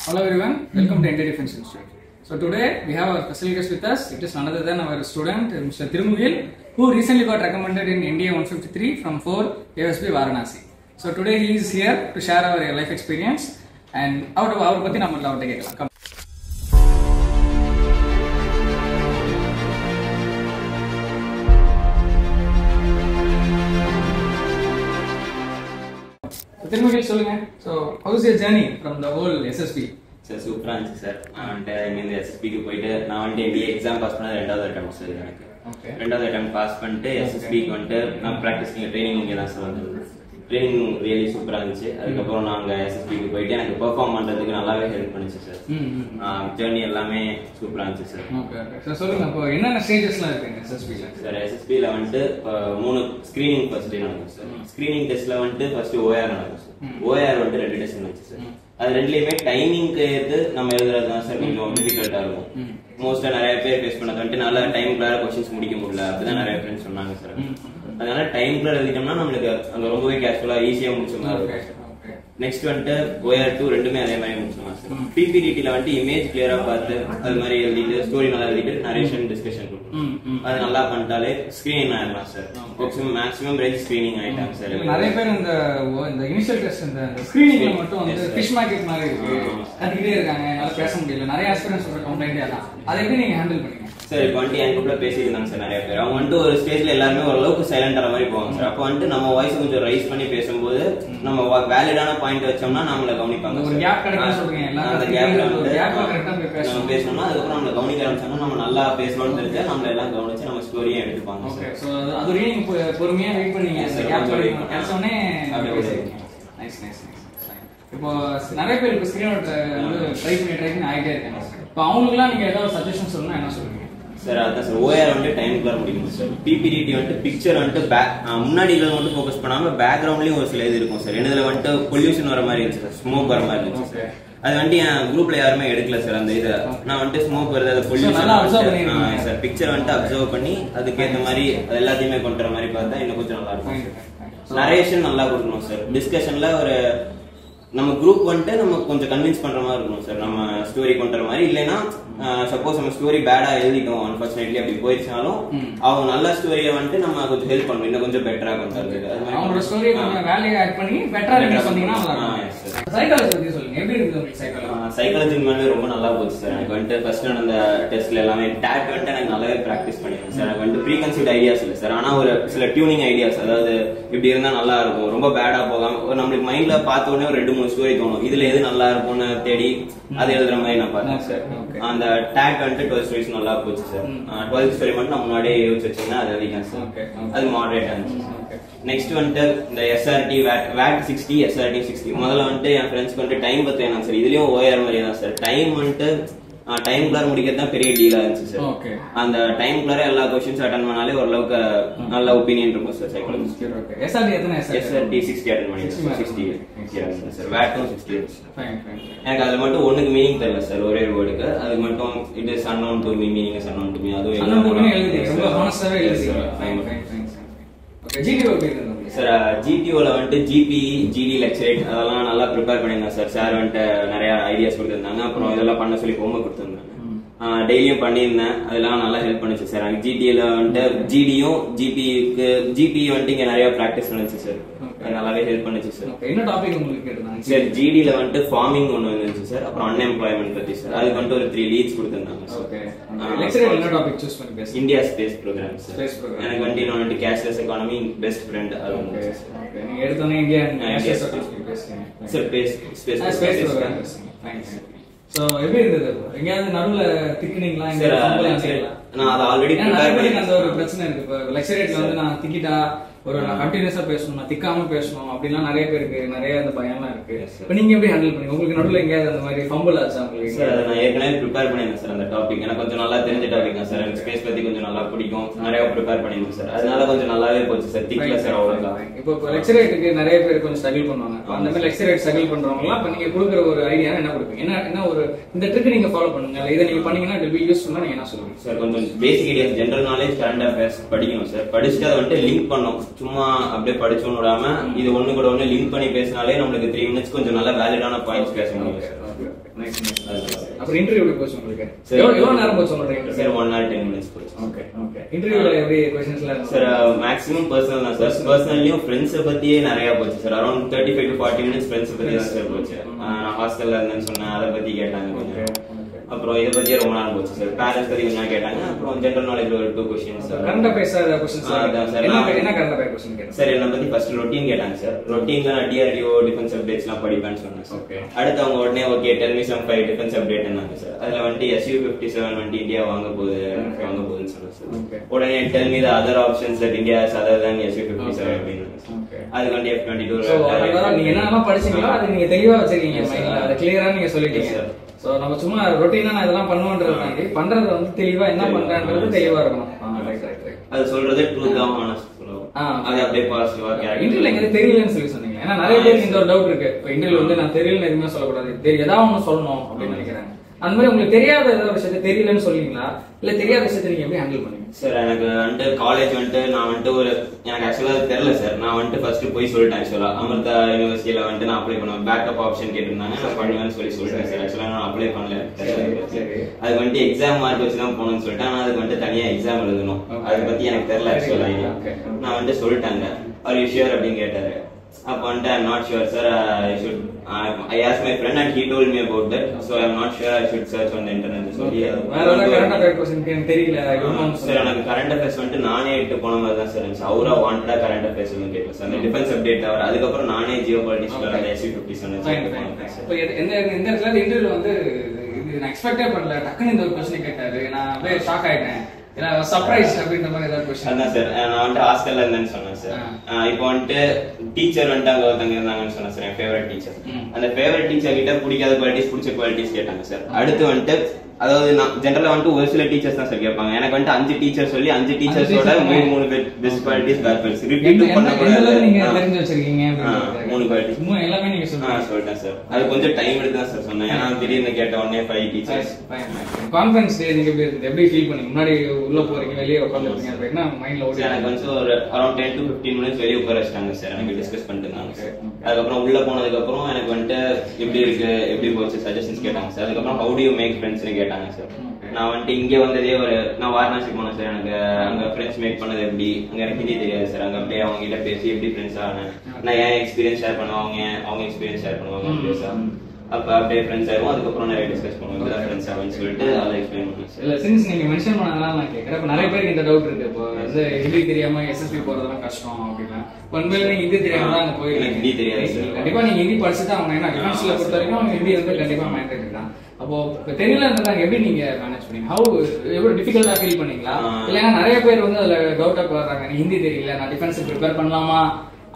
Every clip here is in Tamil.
Hello everyone, welcome to NT Defense Institute. So today we have our special guest with us. It is none other than our student Mr. Tirumugil, who recently got recommended in NDA 153 from 4 ASB Varanasi. So today he is here to share our life experience and our பத்தி நம்ம அவர்ட்ட கேட்கலாம். Tirumugil சொல்லுங்க. So how is your journey from the whole SSB? Sir, super இருந்துச்சு சார். நான் இந்த SSB க்கு போயிட்டு நான் வந்து NDA எக்ஸாம் பாஸ் பண்ணது ரெண்டாவது அட்டெம்ப்ட் சார் எனக்கு. ஓகே. ரெண்டாவது அட்டெம்ப்ட் பாஸ் பண்ணிட்டு SSB க்கு வந்து நான் பிராக்டிஸ் ட்ரைனிங் இங்க தான் சார் வந்தது. ட்ரைனிங் ரியலி சூப்பரா இருந்துச்சு. அதுக்கு அப்புறம் நாங்க SSB க்கு போயிட்டு எனக்கு பெர்ஃபார்ம் பண்றதுக்கு நல்லாவே ஹெல்ப் பண்ணுச்சு சார். ஜர்னி எல்லாமே சூப்பரா இருந்துச்சு சார். Okay okay. சோ சொல்லுங்க அப்போ என்னென்ன ஸ்டேஜஸ்லாம் இருக்கு SSB ல? சார் SSB ல வந்து 3 ஸ்கிரீனிங் ஃபர்ஸ்ட் டே நடக்கும் சார். ஸ்கிரீனிங் டெஸ்ட்ல வந்து ஃபர்ஸ்ட் OR நடக்கும் சார். OR வந்து 2 டெஸ்ட் இருந்துச்சு சார். அது ரெண்டுலயுமே டைமிங்க்கு ஏத்து நம்ம எழுதுறது தான் சார் கொஞ்சம் டிஃபிகல்ட்டா இருக்கும். மோஸ்டா நிறைய பேர் ஃபேஸ் பண்ணது வந்து நல்ல டைம் கிளார क्वेश्चंस முடிக்க முடியல அப்படிதான் நிறைய ஃப்ரெண்ட்ஸ் சொன்னாங்க சார். அதனால டைம் கிளார எழுதிட்டோம்னா நமக்கு அங்க ரொம்பவே கேஷுவலா ஈஸியா முடிச்சிடலாம். நெக்ஸ்ட் வந்து OR2 ரெண்டுமே அதே மாதிரி முடிச்சிடலாம் சார். PPDT ல வந்து இமேஜ் கிளியரா பார்த்து அது மாதிரி எழுதிட்டு ஸ்டோரி நல்லா எழுதிட்டு நரேஷன் டிஸ்கஷன் கொடுக்கணும். அது நல்லா பண்ணிட்டாலே ஸ்கிரீனிங் ஆயிடலாம் சார். மேக்ஸிமம் ரேஞ்ச் ஸ்கிரீனிங் ஆயிட்டாங்க சார். நிறைய பேர் இந்த இனிஷியல் டெஸ்ட் இந்த ஸ்கிரீனிங்ல மட்டும் வந்து ஃபிஷ் மார்க்கெட் மாதிரி இருக்கு கட்டிக்கிட்டே இருக்காங்க, என்னால பேச முடியல, நிறைய ஆஸ்பிரன்ஸ் சொல்ற கம்ப்ளைண்ட் எல்லாம் அதை எப்படி நீங்க ஹேண்டில் பண்ணீங்க சார்? இப்போ வந்து என் குரூப்ல பேசிட்டு இருந்தாங்க சார் நிறைய பேர். அவங்க வந்து ஒரு ஸ்டேஜ்ல எல்லாருமே ஓரளவுக்கு சைலண்ட் ஆற மாதிரி போவாங்க சார். அப்போ வந்து நம்ம வாய்ஸ் கொஞ்சம் ரைஸ் பண்ணி பேசும்போது நம்ம வேலிடான பாயிண்ட் வச்சோம்னா நம்மள கவனிப்பாங்க. ஒரு கேப் கிடைக்கும் சொல்றீங்க எல்லாம். அந்த கேப்ல வந்து நம்ம பேசணும்னா அதுக்கப்புறம் நம்மள கவனிக்க ஆரம்பிச்சோம்னா நம்ம நல்லா பேசணும்னு தெரிஞ்சா நம்மள எல்லாம் கவனிச்சு நம்ம ஸ்டோரியை எடுத்துப்பாங்க. ஓகே. சோ அது வரையும் நீங்க பொறுமையா வெயிட் பண்ணீங்க. அந்த கேப் கிடைச்சோனே நைஸ் நைஸ். இப்போ நிறைய பேர் இப்போ ஸ்கிரீன் அவுட் வந்து ட்ரை பண்ணி ஆகிட்டே இருக்காங்க. இப்போ அவங்களுக்குலாம் நீங்க ஏதாவது சஜஷன் சொல்லணும்னா என்ன சொல்லுவீங்க சார்? அதான் சார் OR வந்து டைம் கிளார் முடிக்கணும் சார். PPDT வந்து பிக்சர் வந்து முன்னாடி இதுல மட்டும் ஃபோக்கஸ் பண்ணாம பேக்ரவுண்ட்லயும் ஒரு சில இது இருக்கும் சார். என்னதுல வந்து பொல்யூஷன் வர மாதிரி இருந்துச்சு சார், ஸ்மோக் வர மாதிரி இருந்துச்சு சார். அது வந்து என் குரூப்ல யாருமே எடுக்கல சார் அந்த இதை. நான் வந்து ஸ்மோக் வருது அது பொல்யூஷன் சார் பிக்சர் வந்து அப்சர்வ் பண்ணி அதுக்கேற்ற மாதிரி அது எல்லாத்தையுமே கொண்டு வர மாதிரி பார்த்தா இன்னும் கொஞ்சம் நல்லா இருக்கும். நரேஷன் நல்லா கொடுக்கணும் சார். டிஸ்கஷன்ல ஒரு நம்ம குரூப் வந்துட்டு நம்ம கொஞ்சம் கன்வின்ஸ் பண்ற மாதிரி இருக்கணும் சார். நம்ம ஸ்டோரி கொண்டு வர மாதிரி இல்லைன்னா சப்போஸ் நம்ம ஸ்டோரி பேடா எழுதிட்டோம் அன்பார்ச்சுனேட்லி அப்படி போயிருச்சாலும் அவங்க நல்ல ஸ்டோரியை வந்துட்டு நம்ம கொஞ்சம் ஹெல்ப் பண்ணணும், இன்னும் கொஞ்சம் பெட்டரா கொண்டு வரது. அவங்களோட ஸ்டோரியை கொஞ்சம் வேல்யூ ஆட் பண்ணி பெட்டரா நீங்க சொன்னீங்கன்னா நல்லா இருக்கும். சைக்காலஜி பத்தி சொல்லுங்க. எப்படி இருக்கு உங்களுக்கு சைக்காலஜி? சைக்காலஜி மேலே ரொம்ப நல்லா போச்சு சார். எனக்கு வந்துட்டு ஃபர்ஸ்ட் நடந்த டெஸ்ட்ல எல்லாமே டேட் வந்துட்டு எனக்கு நல்லாவே ப்ராக்டிஸ் பண்ணிருக்கேன் சார். எனக்கு வந்துட்டு ப்ரீகன்சீவ்ட் ஐடியாஸ் இல்லை சார், ஆனா ஒரு சில டியூனிங் ஐடியாஸ், அதாவது இப்படி இருந்தா நல்லா இருக்கும், ரொம்ப பேடா போகாம நம்மளுக்கு மைண்ட்ல பார்த்த உடனே ஒரு 2-3 ஸ்டோரி தோணும், இதுல எது நல்லா இருக்கும்னு தேடி அது எழுதுற மாதிரி நான் பார்த்தேன் சார். அந்த டேக் வந்துட்டு 12 ஸ்டோரிஸ் நல்லா போச்சு சார். 12 ஸ்டோரி மட்டும் நான் முன்னாடியே யோசிச்சு வச்சேன்னா அது எழுதிக்கேன் சார். அது மாடரேட் ஆச்சு. நெக்ஸ்ட் வந்துட்டு இந்த SRT VAT 60 SRT 60 முதல்ல வந்துட்டு என் ஃப்ரெண்ட்ஸ்க்கு வந்துட்டு டைம் பத்தி வேணாம் சார். இதுலயும் OR மாதிரி தான் சார். டைம் வந்துட்டு டைம் கிளார் முடிக்கிறது தான் பெரிய டீலா இருந்துச்சு சார். அந்த டைம் கிளார எல்லா क्वेश्चंस அட்டெண்ட் பண்ணாலே ஓரளவுக்கு நல்ல ஒபினியன் இருக்கும் சார் சைக்காலஜி. SRT எத்தனை? SRT 60 அட்டெண்ட் பண்ணிருக்கேன். 60 சார். VAT 60. எனக்கு அதுல மட்டும் ஒண்ணுக்கு மீனிங் தெரியல சார், ஒரே ஒரு வேர்டுக்கு. அது மட்டும் it is unknown to me, meaning is unknown to me. அது எழுதி ரொம்ப ஹானஸ்டாவே எழுதிங்க. ஓகே. GTO பேர் சார். GTOல வந்துட்டு GPE GD லெக்சரேட் அதெல்லாம் நல்லா ப்ரிப்பேர் பண்ணிருந்தேன் சார். சார் வந்துட்டு நிறைய ஐடியாஸ் கொடுத்துருந்தாங்க. அப்புறம் இதெல்லாம் பண்ண சொல்லி ஹோம்வொர்க் கொடுத்துருந்தாங்க. டெய்லியும் பண்ணியிருந்தேன். அதெல்லாம் நல்லா ஹெல்ப் பண்ணுச்சு சார். எனக்கு GTல வந்துட்டு GDயும் GPக்கு GPE வந்துட்டு இங்க நிறைய ப்ராக்டிஸ் பண்ணுச்சு சார். அது நல்லாவே ஹெல்ப் பண்ணுச்சு சார். என்ன டாபிக் உங்களுக்கு கேட்டாங்க சார்? GDல வந்துட்டு ஃபார்மிங் ஒன்னு இருந்துச்சு சார். அப்புறம் அன்எம்ப்ளாய்மெண்ட் பத்தி சார். அதுக்கு வந்துட்டு ஒரு 3 லீட்ஸ் கொடுத்துருந்தாங்க சார். லெக்சரர் என்ன டாபிக் சூஸ் பண்ணி பேசுறீங்க? India space programme sir. எனக்கு வந்துட்டு கேஷ்லெஸ் எக்கானமி பெஸ்ட் ஃப்ரெண்ட் அது வந்து ஓகே. நீங்க எடுத்தோனே இந்தியா கேஷ்லெஸ் டாபிக் பேசுறீங்க sir. Space programme. Fine. So எப்படி இருந்தது? எங்கயாவது நடுவுல திக்கினீங்களா? நான் அதை ஆல்ரெடி ப்ரிப்பேர் பண்ணி அந்த ஒரு பிரச்சனை இருக்கு. இப்ப லெக்சரேட்ல வந்து நான் திக்கிட்டா ஒரு நான் கண்டினியூஸா பேசணும், நான் திக்காம பேசணும் அப்படிலாம் நிறைய பேருக்கு நிறைய அந்த பயம்லாம் இருக்கு. இப்போ நீங்க எப்படி ஹேண்டில் பண்ணீங்க? உங்களுக்கு நடுவில் எங்கேயாவது அந்த மாதிரி ஃபம்பிள் ஆச்சா உங்களுக்கு? சார் அதை நான் ஏற்கனவே ப்ரிப்பேர் பண்ணியிருந்தேன் சார். அந்த டாபிக் எனக்கு கொஞ்சம் நல்லா தெரிஞ்ச டாபிக் தான் சார். எனக்கு ஸ்பேஸ் பத்தி கொஞ்சம் நல்லா பிடிக்கும், நிறைய ப்ரிப்பேர் பண்ணியிருந்தேன் சார். அதனால கொஞ்சம் நல்லாவே போச்சு சார். திக்கல சார் அவ்வளோதான். இப்போ லெக்சரேட்டுக்கு நிறைய பேர் கொஞ்சம் ஸ்ட்ரகிள் பண்ணுவாங்க. அந்த மாதிரி லெக்சரேட் ஸ்ட்ரகிள் பண்றவங்கலாம் இப்போ நீங்க கொடுக்குற ஒரு ஐடியா என்ன கொடுப்பீங்க? என்ன ஒரு இந்த ட்ரிக் நீங்க ஃபாலோ பண்ணுங்க, இதை நீங்க பண்ணீங்கன்னா இட் வில் பி யூஸ்ஃபுல்லா நீங்க என்ன சொல்லுவீங்க? சார் கொஞ்சம் basic ideas, general knowledge, current affairs படிக்கணும் சார். படிச்சுட்டு அதை வந்துட்டு லிங்க் பண்ணணும். சும்மா அப்படியே படிச்சோன்னு விடாம இது ஒண்ணு கூட ஒண்ணு லிங்க் பண்ணி பேசினாலே நம்மளுக்கு 3 minutes கொஞ்சம் நல்ல வேலிடான பாயிண்ட்ஸ் பேச முடியும் சார். அப்புறம் இன்டர்வியூ எப்படி போச்சு உங்களுக்கு? எவ்வளவு நேரம் போச்சு உங்களுக்கு? சார் 1 hour 10 minutes போச்சு. Okay okay. இன்டர்வியூல எப்படி क्वेश्चंसலாம் இருந்துச்சு? சார் மேக்ஸிமம் பர்சனல் தான் சார். பர்சனலியும் ஃப்ரெண்ட்ஸ் பத்தியே நிறைய போச்சு sir. Around 35 to 40 minutes friends பத்தி தான் சார் போச்சு. நான் ஹாஸ்டல்ல இருந்தேன்னு சொன்னேன், அதை பத்தி கேட்டாங்க கொஞ்சம். அப்புறம் இத பத்தியே ரொம்ப நேரம் போச்சு சார். பேரண்ட்ஸ் பத்தி கொஞ்சம் கேட்டாங்க. அப்புறம் ஜெனரல் நாலேஜ்ல ஒரு 2 questions sir. Current affairs questions என்ன கரண்ட் அஃபேர் क्वेश्चन கேட்டாங்க சார்? என்ன பத்தி ஃபர்ஸ்ட் ரொட்டீன் கேட்டாங்க சார். ரொட்டீன்ல நான் டிஆர்டிஓ டிஃபென்ஸ் அப்டேட்ஸ்லாம் படிப்பேன்னு சொன்னேன் சார். அடுத்து அவங்க உடனே okay tell me some 5 defence update என்னங்க சார். அதுல வந்து SU-57 வந்து இந்தியா வாங்க போகுதுன்னு சொன்னேன் சார். உடனே tell me the other options that India has other then SU-57 அப்படின்னு. அதுக்கு வந்து F-22 சோ அதனால நீங்க என்னென்ன படிச்சீங்களோ அது நீங்க தெளிவா வச்சிருக்கீங்க மைண்ட்ல. அது கிளியரா நீங்க சொல்லிட்டீங்க சார். சோ நம்ம சும்மா ரொட்டீனா நான் இதெல்லாம் பண்ணுவேன்றது தாண்டி பண்றது வந்து தெளிவா என்ன பண்றேன்றது தெளிவா இருக்கணும். அது சொல்றது ட்ரூத் தான், ஹானஸ்ட் சொல்லுவோம். அது அப்படியே பாசிட்டிவா கேரக்டர். இன்டர்வியூல எனக்கு தெரியலன்னு சொன்னீங்க. ஏன்னா நிறைய பேருக்கு இந்த ஒரு டவுட் இருக்கு. இப்போ இன்டர்வியூ வந்து நான் தெரியலன்னு எதுவுமே சொல்லக்கூடாது, ஏதாவது ஒண்ணு சொல்லணும் அப்படின்னு நினைக்கிறாங்க. அந்த மாதிரி உங்களுக்கு தெரியாத ஏதாவது விஷயத்த தெரியலன்னு சொல்றீங்களா, இல்ல தெரியாத விஷயத்த நீங்க எப்படி ஹேண்டில் பண்ணுவீங்க? சார் எனக்கு வந்துட்டு காலேஜ் வந்துட்டு நான் வந்துட்டு எனக்கு ஆக்சுவலா தெரியல சார். நான் வந்துட்டு ஃபர்ஸ்ட் போய் சொல்லிட்டேன். ஆக்சுவலா அமிர்தா யூனிவர்சிட்டியில வந்துட்டு நான் அப்ளை பண்ணுவேன். பேக்கப் ஆப்ஷன் கேட்டிருந்தாங்க, நான் பண்ணுவேன்னு சொல்லிட்டேன் சார். ஆக்சுவலா நான் அப்ளை பண்ணல. அதுக்கு வந்துட்டு எக்ஸாம் மார்க் வச்சு தான் போகணும்னு சொல்லிட்டேன். ஆனா அதுக்கு வந்துட்டு தனியா எக்ஸாம் எழுதணும். அதை பத்தி எனக்கு தெரியல ஆக்சுவலா. நான் வந்துட்டு சொல்லிட்டாங்க. ஆர் யூ ஷியர் அப்படின்னு கேட்டாரு. அப்ப வந்துட்டு I'm not sure sir, I asked my friend and he told me about that, so I'm not sure I should search on the internet. So current affair question எனக்கு தெரியல சார். எனக்கு கரண்ட் அஃபேர்ஸ் வந்துட்டு நானே எடுத்து போன மாதிரி தான் சார் இருந்துச்சு. அவரா வாண்டடா கரண்ட் அஃபேர்ஸ் வந்து கேட்பேன் சார். அந்த டிஃபென்ஸ் அப்டேட் தவிர அதுக்கப்புறம் நானே ஜியோ பாலிட்டிக்ஸ்ல SU-57 இப்போ இந்த இடத்துல இன்டர்வியூல வந்து இது நான் எக்ஸ்பெக்டே பண்ணல. டக்குன்னு இந்த ஒரு क्वेश्चन கேட்டாரு. நான் அப்படியே ஷாக் ஆயிட்டேன். சர்ப்ரைஸ் அப்படின்ற மாதிரி ஏதாவது क्वेश्चन? அதான் சார். நான் வந்துட்டு ஹாஸ்டல்ல இருந்தேன்னு சொன்னேன் சார். இப்போ வந்துட்டு டீச்சர் வந்துட்டு அங்க ஒருத்தங்க இருந்தாங்கன்னு சொன்னேன் சார். என் ஃபேவரட் டீச்சர். அந்த ஃபேவரட் டீச்சர் கிட்ட பிடிக்காத குவாலிட்டிஸ் பிடிச்ச குவாலிட்டிஸ் கேட்டாங்க சார். அடுத்து வந்துட்டு அதாவது நான் ஜெனரலா வந்துட்டு ஒரு சில டீச்சர்ஸ் தான் சார் கேட்பாங்க. எனக்கு வந்துட்டு 5 டீச்சர் சொல்லி 5 டீச்சர்ஸோட 3 பேர் best qualities bad qualities repeat பண்ணக்கூடாது. நீங்க தெரிஞ்சு வச்சிருக்கீங்க 3 குவாலிட்டிஸ் எல்லாமே நீங்க சொல்லிட்டேன் சார். அது கொஞ்சம் டைம் எடுத்து தான் சார் சொன்னேன். ஏன்னா திடீர்னு கேட்ட உடனே 5 டீச்சர்ஸ். கான்ஃபரன்ஸ் டே நீங்க எப்படி ஃபீல் பண்ணீங்க? முன்னாடி உள்ள போறீங்க, வெளியே உட்கார்ந்துருக்கீங்க, அப்ப என்ன மைண்ட்ல ஓடி? எனக்கு வந்து ஒரு அரௌண்ட் 10 to 15 minutes வெளியே உட்கார வச்சிட்டாங்க சார். எனக்கு டிஸ்கஸ் பண்ணிட்டு இருந்தாங்க சார். அதுக்கப்புறம் உள்ள போனதுக்கு அப்புறம் எனக்கு வந்துட்டு எப்படி இருக்கு, எப்படி போச்சு சஜஷன்ஸ் கேட்டாங்க சார். அதுக்கப்புறம் ஹவு டு யூ மேக் ஃப்ரெண்ட்ஸ்னு கேட்டாங்க சார். நான் வந்துட்டு இங்க வந்ததே நான் வாரணாசி போனேன் சார். எனக்கு அங்க ஃப்ரெண்ட்ஸ் மேக் பண்ணது எப்படி, அங்க எனக்கு ஹிந்தி தெரியாது சார். அங்க அப்படியே அவங்க கிட்ட பேசி எப்படி ஃப்ரெண்ட்ஸ் ஆனேன். நான் என் எக்ஸ்பீரியன்ஸ் ஷேர் பண்ணுவாங்க, அவங்க எக்ஸ்பீரியன்ஸ் ஷேர் பண்ணுவாங்க சார். அப்ப அப்படியே ஃப்ரெண்ட்ஸ் ஆயிரும். அதுக்கப்புறம் நிறைய டிஸ்கஸ் பண்ணுவோம். ஃப்ரெண்ட்ஸ் ஆகும்னு சொல்லிட்டு அதை எக்ஸ்பிளைன் பண்ணுவேன் சார். இல்ல சின்ஸ் நீங்க மென்ஷன் பண்ணனால நான் கேட்கறேன். இப்போ நிறைய பேருக்கு இந்த டவுட் இருக்கு. இப்போ வந்து ஹிந்தி தெரியாம SSB போறதெல்லாம் கஷ்டம் அப்படின்னா, உண்மையில நீங்க ஹிந்தி தெரியாம தான் அங்க போய் ஹிந்தி தெரியாது சார். கண்டிப்பா நீங்க ஹிந்தி படிச்சுட்டு அவங்க ஏன்னா டிஃபென்ஸ்ல பொறுத்த வரைக்கும் ஹிந்தி வந்து கண்டிப்பா மேண்டேட்டரி தான். அப்போ தெரியலன்றதாங்க எப்படி நீங்க மேனேஜ் பண்ணீங்க? எவ்வளவு டிஃபிகல்ட்டா ஃபீல் பண்ணீங்களா? இல்லைன்னா நிறைய பேர் வந்து அதுல டவுட்டா வர்றாங்க, ஹிந்தி தெரியல நான் டிஃபென்ஸ் ப்ரிப்பேர் பண்ணலாமா,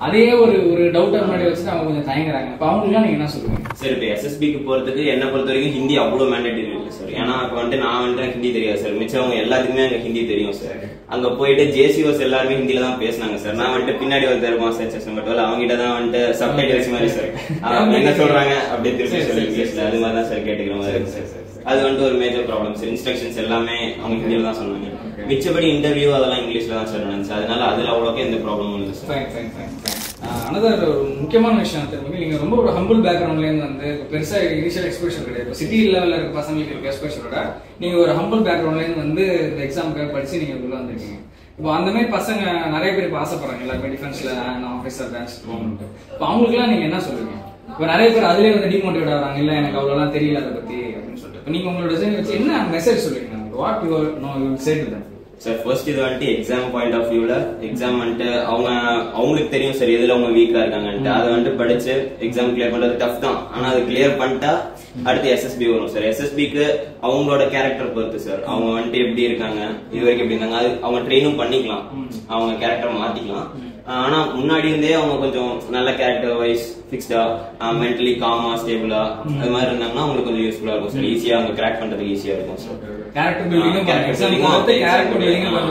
அதே ஒரு டவுட்டா முன்னாடி வச்சுட்டு அவங்க கொஞ்சம் தயங்குறாங்க. இப்ப அவங்களுக்கு நீங்க என்ன சொல்லுவீங்க? சார் இப்ப SSBக்கு போறதுக்கு என்ன பொறுத்த வரைக்கும் ஹிந்தி அவ்வளவு மேண்டேட்டரி இல்லை சார். ஏன்னா இப்ப வந்துட்டு நான் வந்துட்டு ஹிந்தி தெரியாது சார். மிச்சம் அவங்க எல்லாத்துக்குமே அங்க ஹிந்தி தெரியும் சார். அங்க போயிட்டு JCOs எல்லாருமே ஹிந்தில தான் பேசினாங்க சார். நான் வந்துட்டு பின்னாடி வந்து இருப்போம் சர்ச்சஸ் மட்டும் அவங்க கிட்ட தான் வந்துட்டு சப்டைட்டில்ஸ் மாதிரி சார். அவங்க என்ன சொல்றாங்க அப்படியே திருப்பி சொல்லி இங்கிலீஷ்ல அது மாதிரி தான் சார் கேட்டுக்கிற மாதிரி இருக்கு சார். அது வந்துட்டு ஒரு மேஜர் ப்ராப்ளம் சார். இன்ஸ்ட்ரக்ஷன்ஸ் எல்லாமே அவங்க ஹிந்தியில தான் சொன்னாங்க. மிச்சபடி இன்டர்வியூ அதெல்லாம் இங்கிலீஷ்ல தான் சார் நடந்துச்சு. அதனால அதுல அவ்வளோக்கு எந்த ப்ராப்ளமும் இல்லை சார். அனதர் ஒரு முக்கியமான விஷயம் தெரியுமா, நீங்க ரொம்ப ஒரு ஹம்பிள் பேக்ரவுண்ட்ல இருந்து வந்து பெருசா இனிஷியல் எக்ஸ்போஷர் கிடையாது. இப்போ சிட்டி லெவல்ல இருக்க பசங்களுக்கு இருக்க எக்ஸ்போஷரோட நீங்க ஒரு ஹம்பிள் பேக்ரவுண்ட்ல இருந்து வந்து இந்த எக்ஸாமுக்காக படிச்சு நீங்க உள்ள வந்திருக்கீங்க. இப்போ அந்த மாதிரி பசங்க நிறைய பேர் இப்போ ஆசைப்படுறாங்க எல்லாருமே டிஃபென்ஸ்ல ஆஃபீஸர் பேங்க்ஸ் போகணும்ட்டு. இப்போ அவங்களுக்குலாம் நீங்க என்ன சொல்லுவீங்க? இப்போ நிறைய பேர் அதுலயே வந்து டிமோட்டிவேட் ஆகிறாங்க, இல்ல எனக்கு அவ்வளோலாம் தெரியல அதை பத்தி அப்படின்னு சொல்லிட்டு. இப்போ நீங்க உங்களோட டிசைன் வச்சு என்ன மெசேஜ் சொல்லுவீங்க? What you say to them? Sir first இது வந்துட்டு எக்ஸாம் பாயிண்ட் ஆஃப் வியூல எக்ஸாம் வந்துட்டு அவங்களுக்கு தெரியும் சார் எதுல அவங்க வீக்கா இருக்காங்கன்ட்டு. அதை வந்துட்டு படிச்சு எக்ஸாம் கிளியர் பண்றது டஃப் தான். ஆனா அது கிளியர் பண்ணிட்டா அடுத்து SSB வரும் சார். SSBக்கு அவங்களோட கேரக்டர் பொறுத்து சார். அவங்க வந்துட்டு எப்படி இருக்காங்க, இது வரைக்கும் எப்படி இருந்தாங்க, அது அவங்க ட்ரெயினும் பண்ணிக்கலாம், அவங்க கேரக்டர் மாத்திக்கலாம். ஆனா முன்னாடி இருந்தே அவங்க கொஞ்சம் நல்ல கேரக்டர் வைஸ் ஃபிக்ஸ்டா மென்டலி காமா ஸ்டேபிளா அது மாதிரி இருந்தாங்கன்னா அவங்களுக்கு கொஞ்சம் யூஸ்ஃபுல்லா இருக்கும் சார். ஈஸியா அவங்க கிராக் பண்றதுக்கு ஈஸியா இருக்கும் சார். கேரக்டர் பில்டிங்கும்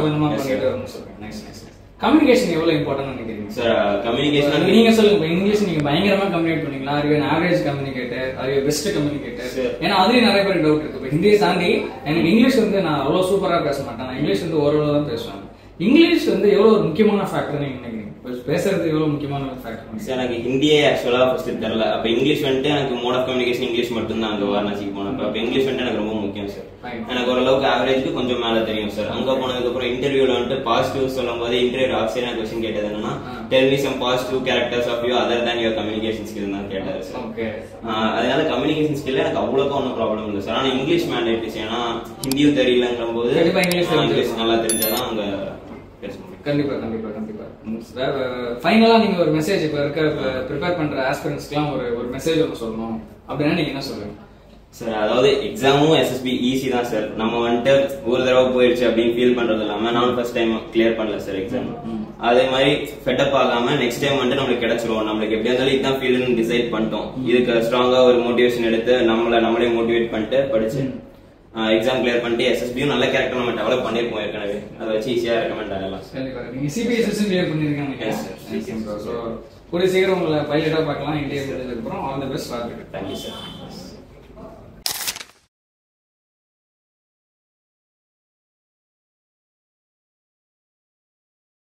கொஞ்சமா பண்ணிட்டு வரணும் சார். Nice nice. கம்யூனிகேஷன் எவ்வளவு இம்பார்ட்டன்ட் நினைக்கிறீங்க சார்? கம்யூனிகேஷன் நீங்க சொல்லுங்க. இங்கிலீஷ் நீங்க பயங்கரமா கம்யூனிகேட் பண்ணீங்களா? Are you an average communicator? Are you best communicator? ஏன்னா அதுலயும் நிறைய பேர் டவுட் இருக்கு. ஹிந்தியை தாண்டி எனக்கு இங்கிலீஷ் வந்து நான் அவ்வளவு சூப்பரா பேச மாட்டேன். நான் இங்கிலீஷ் வந்து ஓரளவு தான் பேசுவேன். இங்கிலீஷ் வந்து எவ்வளவு ஒரு முக்கியமான ஃபேக்டர் நீங்க நினைக்கிறீங்க? பேசுறது எவ்வளவு முக்கியமான ஒரு ஃபேக்டர் சார். எனக்கு ஹிந்தியே ஆக்சுவலா ஃபர்ஸ்ட் தெரியல. அப்ப இங்கிலீஷ் வந்துட்டு எனக்கு மோட் ஆஃப் கம்யூனிகேஷன் இங்கிலீஷ் மட்டும் தான் அங்க வாரணாசிக்கு போனப்ப. அப்ப இங்கிலீஷ் வந்துட்டு எனக்கு ரொம்ப முக்கியம் சார். எனக்கு ஓரளவுக்கு ஆவரேஜ்க்கு கொஞ்சம் மேல தெரியும் சார். அங்க போனதுக்கு அப்புறம் இன்டர்வியூல வந்துட்டு பாசிட்டிவ் சொல்லும் போது இன்டர்வியூ ஆஃபீஸர் எனக்கு क्वेश्चन கேட்டது என்னன்னா tell me some positive characters of you other than your communication skill தான் கேட்டாரு சார். அதனால கம்யூனிகேஷன் ஸ்கில் எனக்கு அவ்வளோக்கா ஒன்றும் ப்ராப்ளம் இல்லை சார். ஆனா இங்கிலீஷ் மேண்டேட்ரி. ஏன்னா ஹிந்தியும் தெரியலங்கிற போது இங்கிலீஷ் நல்லா தெரிஞ்சாதான் அங்க பேச முடியும். கண்டிப்பா கண்டிப்பா கண்டிப்பா. ஃபைனலா நீங்க ஒரு மெசேஜ் இப்ப இருக்க ப்ரிப்பேர் பண்ற ஆஸ்பிரண்ட்ஸ்க்குலாம் ஒரு மெசேஜ் ஒன்று சொல்லணும் அப்படின்னா நீங்க என்ன சொல்லுவீங்க சார்? அதாவது எக்ஸாமும் எஸ்எஸ்பி ஈஸி தான் சார். நம்ம வந்துட்டு ஒரு தடவை போயிடுச்சு அப்படின்னு ஃபீல் பண்றது இல்லாம நான் ஃபர்ஸ்ட் டைம் கிளியர் பண்ணல சார் எக்ஸாம். அதே மாதிரி ஃபெட்டப் ஆகாம நெக்ஸ்ட் டைம் வந்துட்டு நம்மளுக்கு கிடைச்சிரும். நம்மளுக்கு எப்படியா இருந்தாலும் இதுதான் ஃபீல்டுன்னு டிசைட் பண்ணிட்டோம். இதுக்கு ஸ்ட்ராங்கா ஒரு மோட்டிவேஷன் எடுத்து நம்மளே மோட்டிவேட் பண்ணிட்டு படிச்சு எக்ஸாம் கிளியர் பண்ணிட்டு எஸ்எஸ்பியும் நல்ல கேரக்டர் நம்ம டெவலப் பண்ணிருப்போம் ஏற்கனவே. அதை வச்சு ஈஸியா ரெக்கமெண்ட் ஆகலாம். நீங்க சிபிஎஸ்சி கிளியர் பண்ணிருக்கீங்க. கூடிய சீக்கிரம் உங்களை பைலட்டா பார்க்கலாம். இந்தியா முடிஞ்சதுக்கு அப்புறம் all the best. Thank you sir.